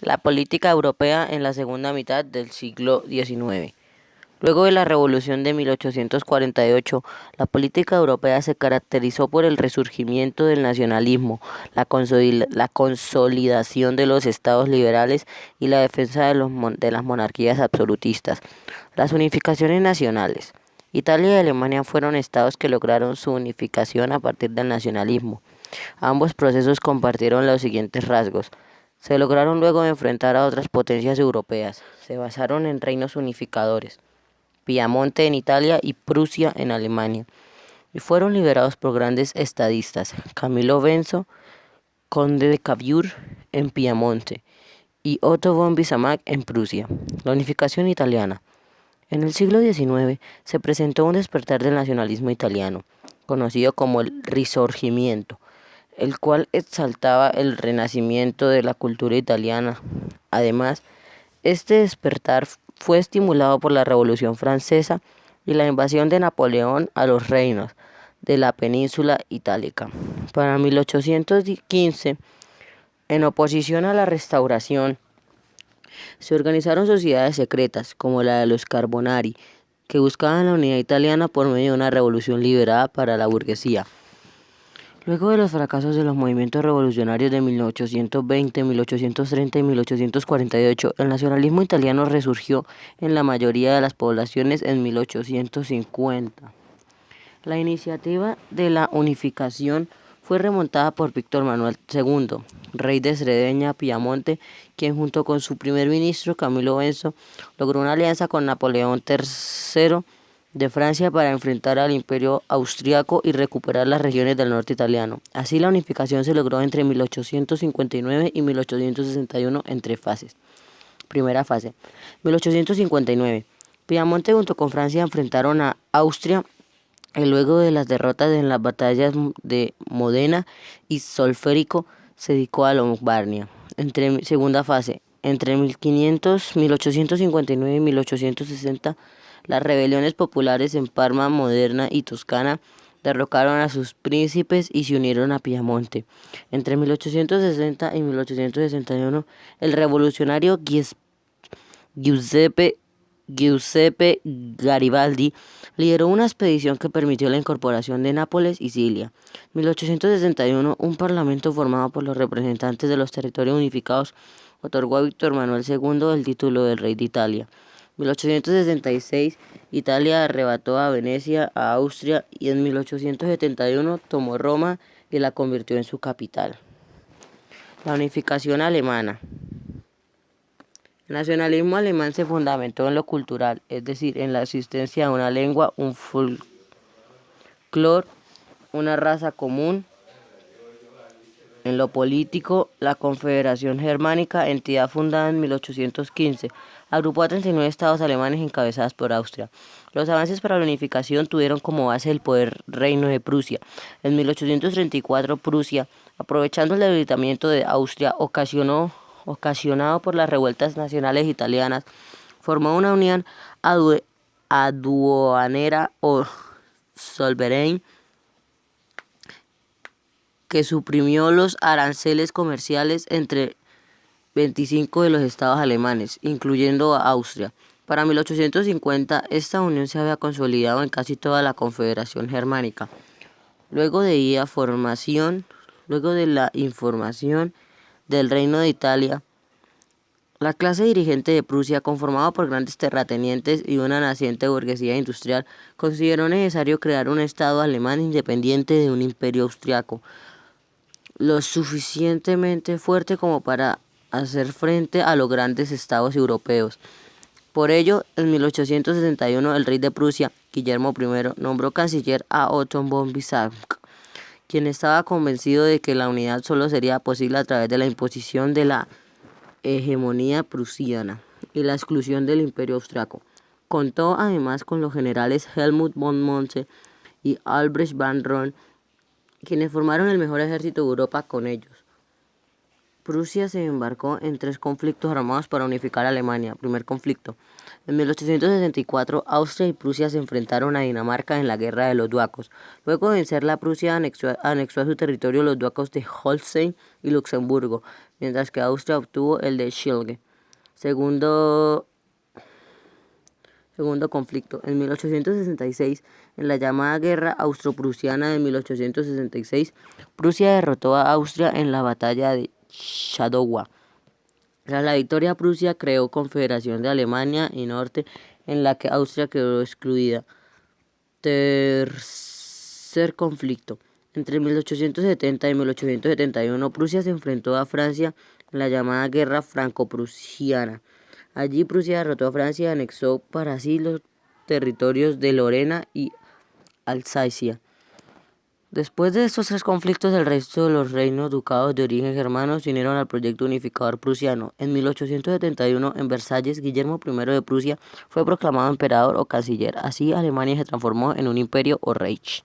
La política europea en la segunda mitad del siglo XIX. Luego de la Revolución de 1848, la política europea se caracterizó por el resurgimiento del nacionalismo, la consolidación de los estados liberales y la defensa de las monarquías absolutistas. Las unificaciones nacionales. Italia y Alemania fueron estados que lograron su unificación a partir del nacionalismo. Ambos procesos compartieron los siguientes rasgos. Se lograron luego enfrentar a otras potencias europeas. Se basaron en reinos unificadores. Piamonte en Italia y Prusia en Alemania, y fueron liderados por grandes estadistas, Camillo Benso, conde de Cavour en Piamonte, y Otto von Bismarck en Prusia. La unificación italiana. En el siglo XIX se presentó un despertar del nacionalismo italiano, conocido como el Risorgimento, el cual exaltaba el renacimiento de la cultura italiana. Además, este despertar fue estimulado por la Revolución Francesa y la invasión de Napoleón a los reinos de la península itálica. Para 1815, en oposición a la Restauración, se organizaron sociedades secretas como la de los Carbonari, que buscaban la unidad italiana por medio de una revolución liberada para la burguesía. Luego de los fracasos de los movimientos revolucionarios de 1820, 1830 y 1848, el nacionalismo italiano resurgió en la mayoría de las poblaciones en 1850. La iniciativa de la unificación fue remontada por Víctor Manuel II, rey de Cerdeña, Piamonte, quien junto con su primer ministro Camillo Benso logró una alianza con Napoleón III de Francia para enfrentar al Imperio austriaco y recuperar las regiones del norte italiano. Así, la unificación se logró entre 1859 y 1861 en tres fases. Primera fase, 1859. Piamonte junto con Francia enfrentaron a Austria y luego de las derrotas en las batallas de Modena y Solférico se dedicó a Lombardía. Segunda fase, entre 1859 y 1860, las rebeliones populares en Parma, Modena y Toscana derrocaron a sus príncipes y se unieron a Piamonte. Entre 1860 y 1861, el revolucionario Giuseppe Garibaldi lideró una expedición que permitió la incorporación de Nápoles y Sicilia. 1861, un parlamento formado por los representantes de los territorios unificados otorgó a Víctor Manuel II el título de rey de Italia. 1866, Italia arrebató a Venecia a Austria y en 1871 tomó Roma y la convirtió en su capital. La unificación alemana. El nacionalismo alemán se fundamentó en lo cultural, es decir, en la existencia de una lengua, un folclore, una raza común. En lo político, la Confederación Germánica, entidad fundada en 1815, agrupó a 39 estados alemanes encabezados por Austria. Los avances para la unificación tuvieron como base el poder reino de Prusia. En 1834, Prusia, aprovechando el debilitamiento de Austria ocasionado por las revueltas nacionales italianas, formó una unión aduanera o Zollverein que suprimió los aranceles comerciales entre 25 de los estados alemanes, incluyendo a Austria. Para 1850, esta unión se había consolidado en casi toda la Confederación Germánica. Luego de la información del Reino de Italia, la clase dirigente de Prusia, conformada por grandes terratenientes y una naciente burguesía industrial, consideró necesario crear un estado alemán independiente de un imperio austriaco, lo suficientemente fuerte como para hacer frente a los grandes estados europeos. Por ello, en 1861, el rey de Prusia, Guillermo I, nombró canciller a Otto von Bismarck, quien estaba convencido de que la unidad solo sería posible a través de la imposición de la hegemonía prusiana y la exclusión del imperio austriaco. Contó además con los generales Helmut von Moltke y Albrecht von Roon, quienes formaron el mejor ejército de Europa con ellos. Prusia se embarcó en 3 conflictos armados para unificar a Alemania. Primer conflicto. En 1864, Austria y Prusia se enfrentaron a Dinamarca en la Guerra de los Ducos. Luego de vencerla, Prusia anexó a su territorio los ducados de Holstein y Luxemburgo, mientras que Austria obtuvo el de Schleswig. Segundo conflicto. En 1866, en la llamada Guerra Austro-Prusiana de 1866, Prusia derrotó a Austria en la batalla de Sadowa. Tras la victoria, Prusia creó Confederación de Alemania y Norte, en la que Austria quedó excluida. Tercer conflicto. Entre 1870 y 1871, Prusia se enfrentó a Francia en la llamada Guerra Franco-Prusiana. Allí Prusia derrotó a Francia y anexó para sí los territorios de Lorena y Alsacia. Después de estos tres conflictos, el resto de los reinos ducados de origen germano se unieron al proyecto unificador prusiano. En 1871, en Versalles, Guillermo I de Prusia fue proclamado emperador o canciller. Así, Alemania se transformó en un imperio o Reich.